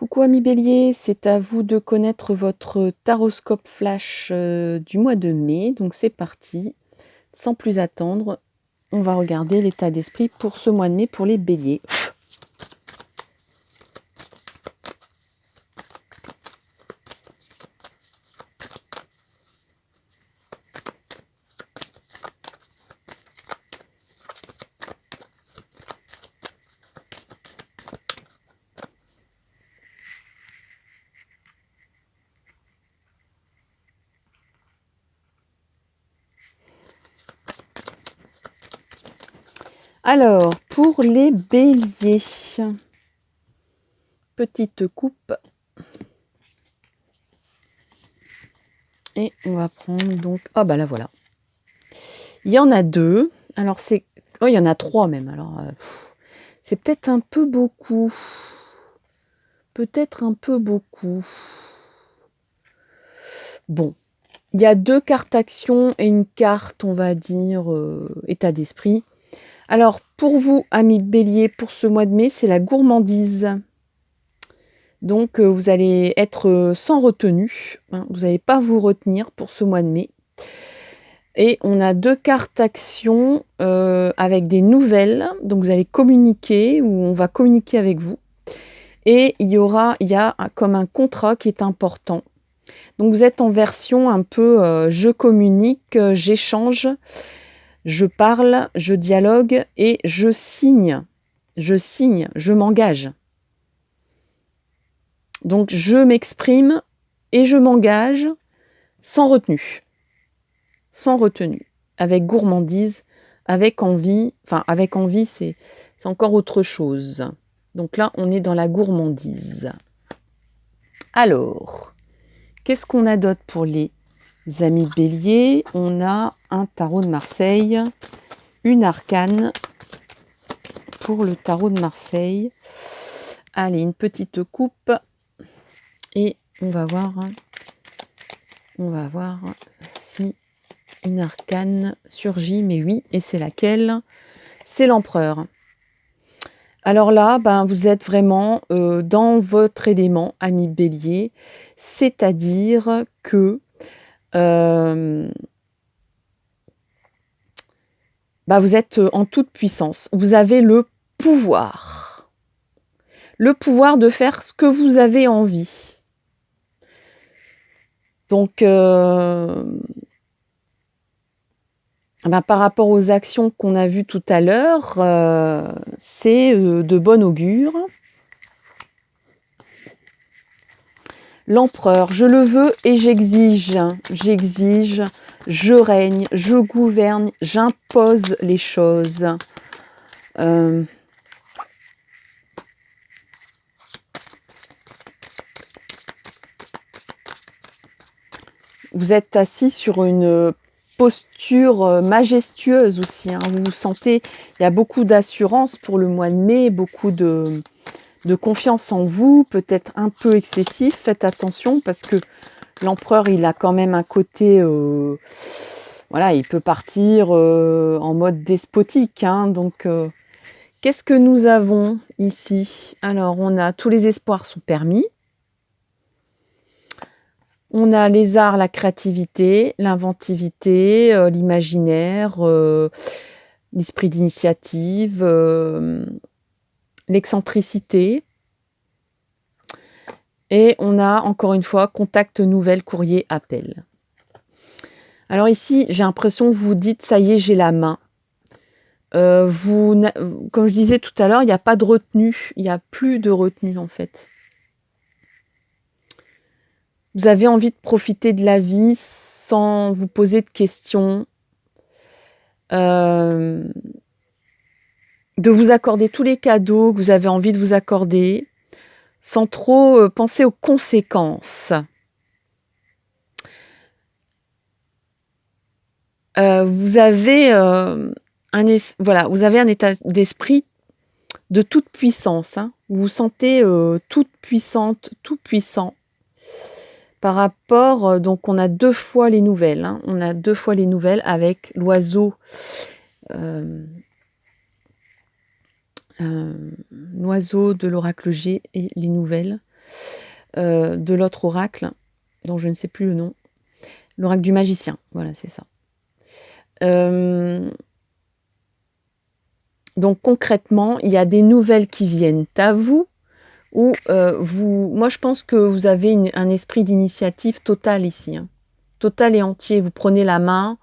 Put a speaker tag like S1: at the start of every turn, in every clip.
S1: Coucou amis Bélier, c'est à vous de connaître votre taroscope flash du mois de mai. Donc c'est parti, sans plus attendre, on va regarder l'état d'esprit pour ce mois de mai pour les Béliers. Alors, pour les Béliers, petite coupe. Et on va prendre donc... Ah bah là voilà. Il y en a deux. Alors c'est... Oh, il y en a trois même. Alors, c'est peut-être un peu beaucoup. Peut-être un peu beaucoup. Bon. Il y a deux cartes action et une carte, on va dire, état d'esprit. Alors, pour vous, amis Bélier, pour ce mois de mai, c'est la gourmandise. Donc, vous allez être sans retenue. Hein, vous n'allez pas vous retenir pour ce mois de mai. Et on a deux cartes action avec des nouvelles. Donc, vous allez communiquer ou on va communiquer avec vous. Et il y a comme un contrat qui est important. Donc, vous êtes en version un peu je communique, j'échange. Je parle, je dialogue et je signe. Je signe, je m'engage. Donc je m'exprime et je m'engage sans retenue. Sans retenue. Avec gourmandise, avec envie. Enfin, avec envie, c'est encore autre chose. Donc là, on est dans la gourmandise. Alors, qu'est-ce qu'on a d'autre pour les amis Bélier? On a un tarot de Marseille, une arcane pour le tarot de Marseille. Allez, une petite coupe et on va voir si une arcane surgit, mais oui, et c'est laquelle? C'est l'empereur. Alors là, vous êtes vraiment dans votre élément, ami Bélier, c'est-à-dire que vous êtes en toute puissance. Vous avez le pouvoir de faire ce que vous avez envie. Donc, par rapport aux actions qu'on a vues tout à l'heure, c'est de bon augure. L'empereur, je le veux et j'exige. J'exige, je règne, je gouverne, j'impose les choses. Vous êtes assis sur une posture majestueuse aussi. Hein. Vous vous sentez, il y a beaucoup d'assurance pour le mois de mai, beaucoup de confiance en vous, peut-être un peu excessif. Faites attention parce que l'empereur, il a quand même un côté... voilà, il peut partir en mode despotique. Hein. Donc, qu'est-ce que nous avons ici? Alors, on a tous les espoirs sont permis. On a les arts, la créativité, l'inventivité, l'imaginaire, l'esprit d'initiative, l'excentricité. Et on a encore une fois contact, nouvelle, courrier, appel. Alors ici, j'ai l'impression que vous dites ça y est, j'ai la main. Comme je disais tout à l'heure, il n'y a pas de retenue, il n'y a plus de retenue en fait. Vous avez envie de profiter de la vie sans vous poser de questions, de vous accorder tous les cadeaux que vous avez envie de vous accorder, sans trop penser aux conséquences. Vous avez vous avez un état d'esprit de toute puissance. Hein. Vous vous sentez toute puissante, tout puissant. Par rapport, donc on a deux fois les nouvelles. Hein. On a deux fois les nouvelles avec l'oiseau. L'oiseau de l'oracle G et les nouvelles. de l'autre oracle, dont je ne sais plus le nom. L'oracle du magicien, voilà, c'est ça. Donc concrètement, il y a des nouvelles qui viennent à vous, ou moi je pense que vous avez un esprit d'initiative total ici, hein. Total et entier. Vous prenez la main,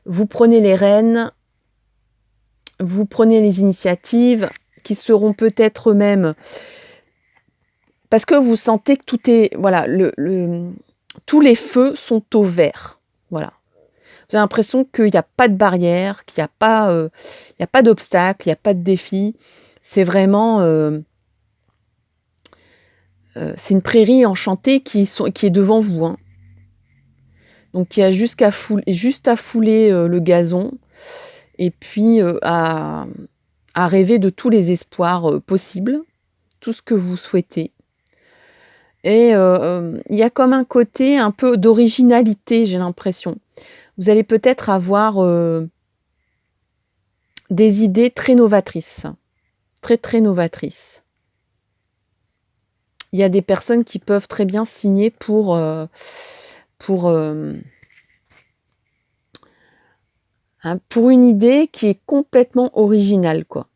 S1: vous prenez les rênes, vous prenez les initiatives qui seront peut-être même, parce que vous sentez que tout est, voilà, tous les feux sont au vert, voilà. Vous avez l'impression qu'il n'y a pas de barrière, qu'il n'y a pas d'obstacle, il n'y a pas de défi. C'est vraiment, c'est une prairie enchantée qui est devant vous, hein. Donc il y a juste à fouler le gazon, et puis à rêver de tous les espoirs possibles, tout ce que vous souhaitez. Et il y a comme un côté un peu d'originalité, j'ai l'impression. Vous allez peut-être avoir des idées très novatrices, très très novatrices. Il y a des personnes qui peuvent très bien signer pour une idée qui est complètement originale, quoi.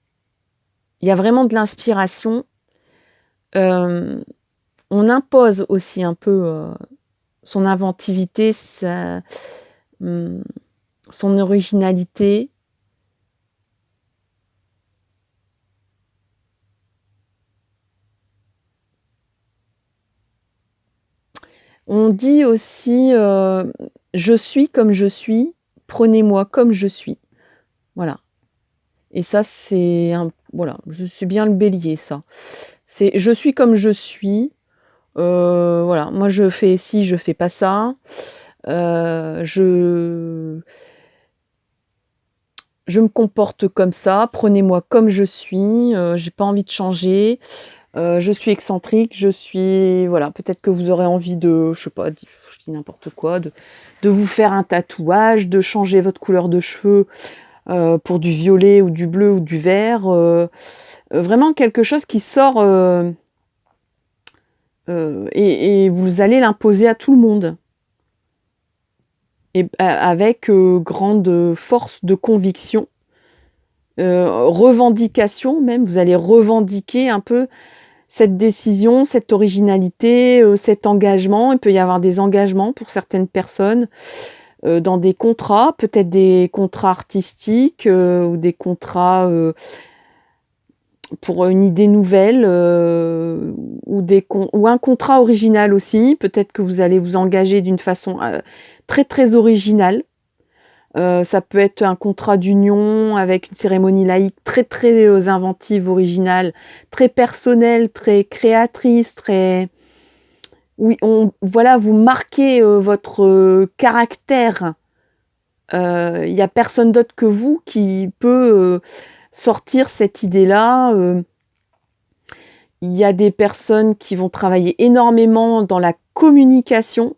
S1: Il y a vraiment de l'inspiration. On impose aussi un peu son inventivité, son originalité. On dit aussi je suis comme je suis, prenez-moi comme je suis. Voilà. Et ça, c'est voilà, je suis bien le bélier, ça. C'est je suis comme je suis. Voilà, moi je fais ci, je fais pas ça. Je me comporte comme ça, prenez-moi comme je suis, j'ai pas envie de changer. Je suis excentrique, voilà, peut-être que vous aurez envie de, je sais pas, je dis n'importe quoi, de vous faire un tatouage, de changer votre couleur de cheveux pour du violet ou du bleu ou du vert. Vraiment quelque chose qui sort et vous allez l'imposer à tout le monde. Et avec grande force de conviction, revendication même, vous allez revendiquer un peu cette décision, cette originalité, cet engagement. Il peut y avoir des engagements pour certaines personnes dans des contrats, peut-être des contrats artistiques ou des contrats pour une idée nouvelle ou un contrat original aussi. Peut-être que vous allez vous engager d'une façon très très originale. Ça peut être un contrat d'union avec une cérémonie laïque très très inventive, originale, très personnelle, très créatrice, très... Oui, voilà, vous marquez votre caractère. Il n'y a personne d'autre que vous qui peut sortir cette idée-là. Il y a des personnes qui vont travailler énormément dans la communication,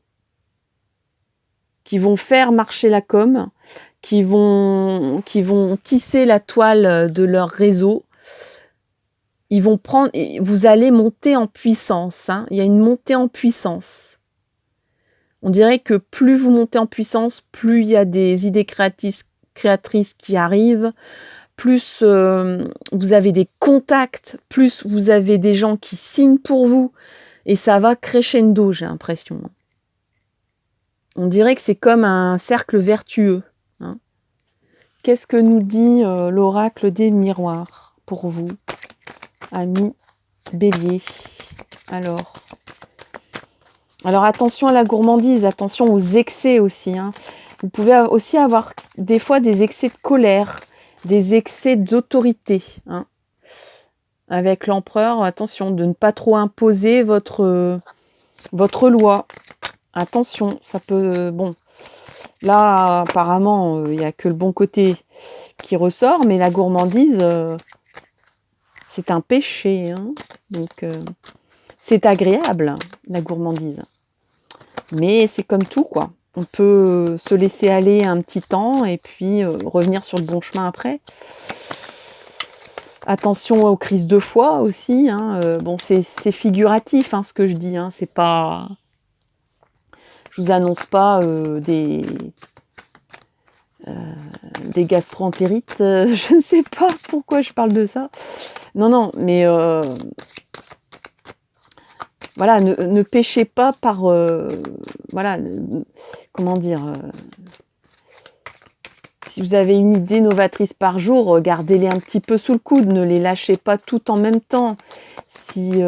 S1: qui vont faire marcher la com, qui vont tisser la toile de leur réseau. Vous allez monter en puissance, hein. Il y a une montée en puissance. On dirait que plus vous montez en puissance, plus il y a des idées créatrices qui arrivent, plus vous avez des contacts, plus vous avez des gens qui signent pour vous, et ça va crescendo, j'ai l'impression. On dirait que c'est comme un cercle vertueux, hein. Qu'est-ce que nous dit l'oracle des miroirs pour vous, amis Bélier? Alors attention à la gourmandise, attention aux excès aussi, hein. Vous pouvez aussi avoir des fois des excès de colère, des excès d'autorité, hein. Avec l'empereur, attention de ne pas trop imposer votre loi. Attention, ça peut... bon, là, apparemment, il n'y a que le bon côté qui ressort, mais la gourmandise, c'est un péché, hein. Donc, c'est agréable, la gourmandise. Mais c'est comme tout, quoi. On peut se laisser aller un petit temps et puis revenir sur le bon chemin après. Attention aux crises de foi aussi, hein. Bon, c'est figuratif, hein, ce que je dis, hein, c'est pas... Je vous annonce pas des gastro-entérites, je ne sais pas pourquoi je parle de ça. Non, non, mais voilà, ne péchez pas par... voilà, comment dire... si vous avez une idée novatrice par jour, gardez-les un petit peu sous le coude, ne les lâchez pas toutes en même temps. Si...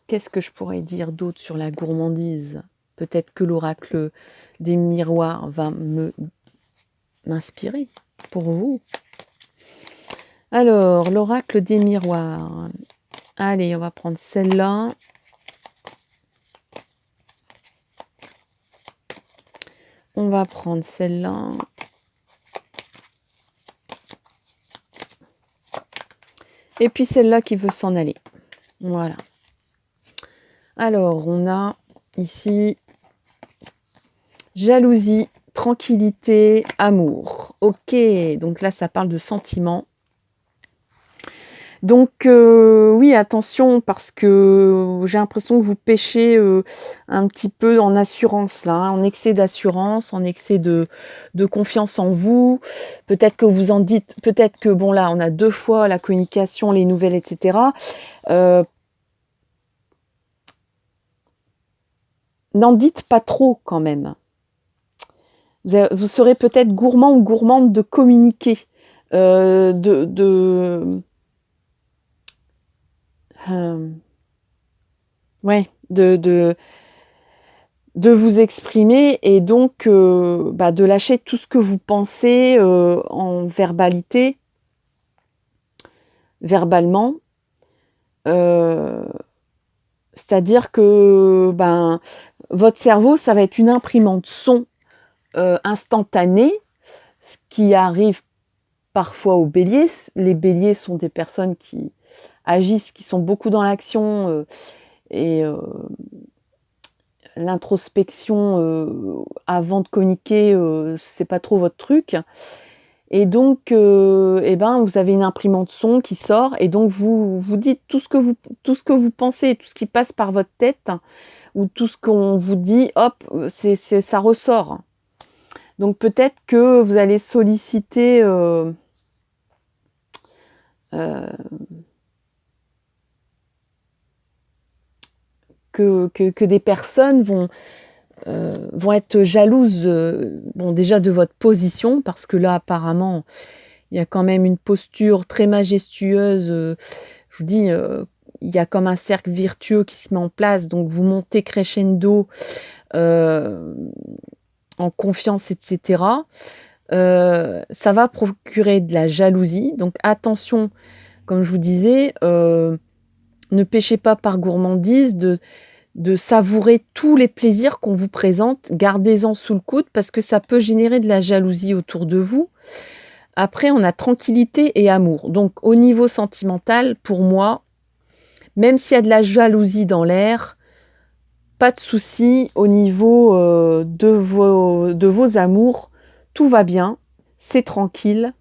S1: qu'est-ce que je pourrais dire d'autre sur la gourmandise? Peut-être que l'oracle des miroirs va m'inspirer pour vous. Alors, l'oracle des miroirs. Allez, on va prendre celle-là. On va prendre celle-là. Et puis celle-là qui veut s'en aller. Voilà. Alors, on a ici jalousie, tranquillité, amour. Ok, donc là, ça parle de sentiments. Donc, oui, attention, parce que j'ai l'impression que vous pêchez un petit peu en assurance, là, hein, en excès d'assurance, en excès de confiance en vous. Peut-être que vous en dites, peut-être que, bon, là, on a 2 fois la communication, les nouvelles, etc. N'en dites pas trop, quand même. Vous serez peut-être gourmand ou gourmande de communiquer, ouais, de vous exprimer et donc de lâcher tout ce que vous pensez en verbalité, verbalement. C'est-à-dire que votre cerveau, ça va être une imprimante son instantanée, ce qui arrive parfois aux béliers. Les béliers sont des personnes qui agissent, qui sont beaucoup dans l'action et l'introspection avant de communiquer, c'est pas trop votre truc. Et donc, vous avez une imprimante son qui sort et donc vous dites tout ce que vous pensez, tout ce qui passe par votre tête ou tout ce qu'on vous dit, hop, ça ressort. Donc peut-être que vous allez solliciter que des personnes vont être jalouses, bon, déjà de votre position, parce que là, apparemment, il y a quand même une posture très majestueuse. Je vous dis, il y a comme un cercle vertueux qui se met en place, donc vous montez crescendo en confiance, etc. Ça va procurer de la jalousie, donc attention, comme je vous disais, ne péchez pas par gourmandise de savourer tous les plaisirs qu'on vous présente, gardez-en sous le coude parce que ça peut générer de la jalousie autour de vous. Après, on a tranquillité et amour. Donc, au niveau sentimental, pour moi, même s'il y a de la jalousie dans l'air, pas de souci au niveau de vos amours, tout va bien, c'est tranquille.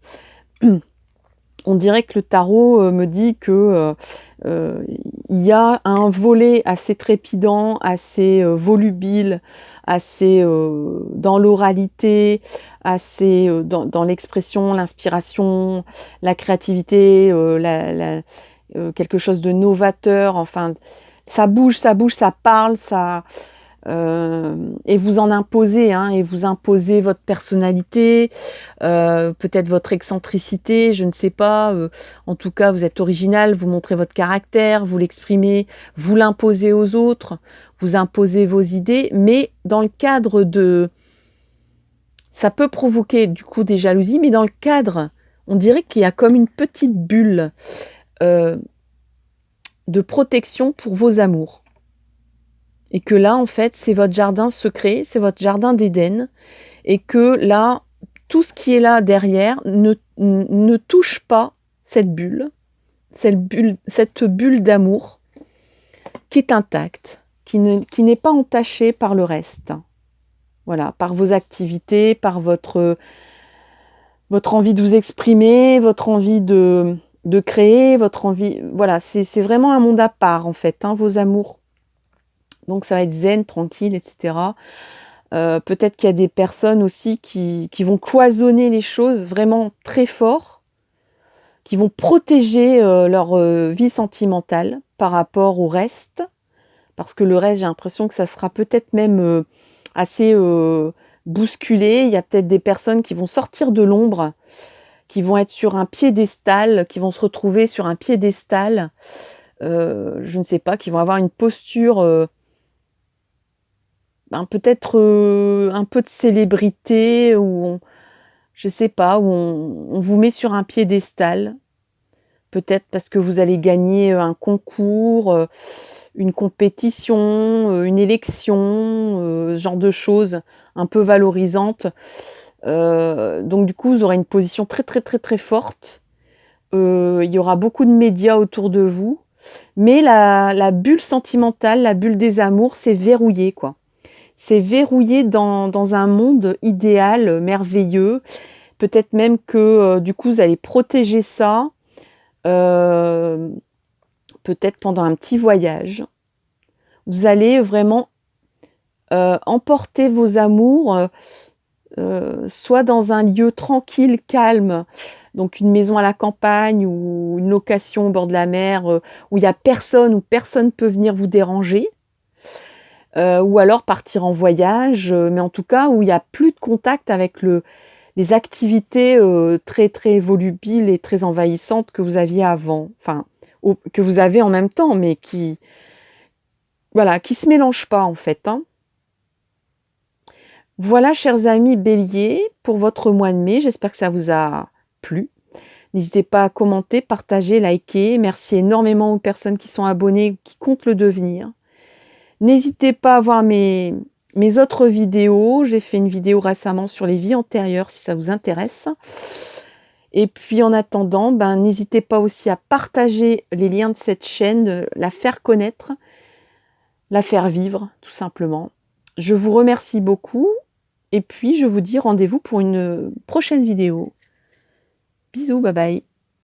S1: On dirait que le tarot me dit que il y a un volet assez trépidant, assez volubile, assez dans l'oralité, assez dans l'expression, l'inspiration, la créativité, quelque chose de novateur. Enfin, ça bouge, ça parle, ça... et vous en imposez, hein, et vous imposez votre personnalité, peut-être votre excentricité, je ne sais pas. En tout cas, vous êtes original, vous montrez votre caractère, vous l'exprimez, vous l'imposez aux autres, vous imposez vos idées, mais dans le cadre de... Ça peut provoquer du coup des jalousies, mais dans le cadre, on dirait qu'il y a comme une petite bulle de protection pour vos amours. Et que là, en fait, c'est votre jardin secret, c'est votre jardin d'Éden, et que là, tout ce qui est là derrière ne touche pas cette bulle d'amour qui est intacte, qui n'est pas entachée par le reste. Voilà, par vos activités, par votre envie de vous exprimer, votre envie de créer, votre envie... Voilà, c'est vraiment un monde à part, en fait, hein, vos amours. Donc ça va être zen, tranquille, etc. Peut-être qu'il y a des personnes aussi qui vont cloisonner les choses vraiment très fort, qui vont protéger leur vie sentimentale par rapport au reste, parce que le reste, j'ai l'impression que ça sera peut-être même assez bousculé. Il y a peut-être des personnes qui vont sortir de l'ombre, qui vont être sur un piédestal, qui vont se retrouver sur un piédestal, je ne sais pas, qui vont avoir une posture... peut-être un peu de célébrité, je sais pas, où on vous met sur un piédestal. Peut-être parce que vous allez gagner un concours, une compétition, une élection, ce genre de choses un peu valorisantes. Donc du coup, vous aurez une position très, très, très, très forte. Il y aura beaucoup de médias autour de vous. Mais la bulle sentimentale, la bulle des amours, c'est verrouillé, quoi. C'est verrouillé dans un monde idéal, merveilleux. Peut-être même que, du coup, vous allez protéger ça, peut-être pendant un petit voyage. Vous allez vraiment, emporter vos amours, soit dans un lieu tranquille, calme, donc une maison à la campagne ou une location au bord de la mer, où il y a personne, où personne peut venir vous déranger. Ou alors partir en voyage, mais en tout cas où il y a plus de contact avec les activités, très, très volubiles et très envahissantes que vous aviez avant. Enfin, que vous avez en même temps, mais qui voilà, qui se mélangent pas en fait, hein. Voilà, chers amis béliers, pour votre mois de mai. J'espère que ça vous a plu. N'hésitez pas à commenter, partager, liker. Merci énormément aux personnes qui sont abonnées ou qui comptent le devenir. N'hésitez pas à voir mes autres vidéos. J'ai fait une vidéo récemment sur les vies antérieures si ça vous intéresse. Et puis en attendant, n'hésitez pas aussi à partager les liens de cette chaîne, de la faire connaître, la faire vivre tout simplement. Je vous remercie beaucoup et puis je vous dis rendez-vous pour une prochaine vidéo. Bisous, bye bye.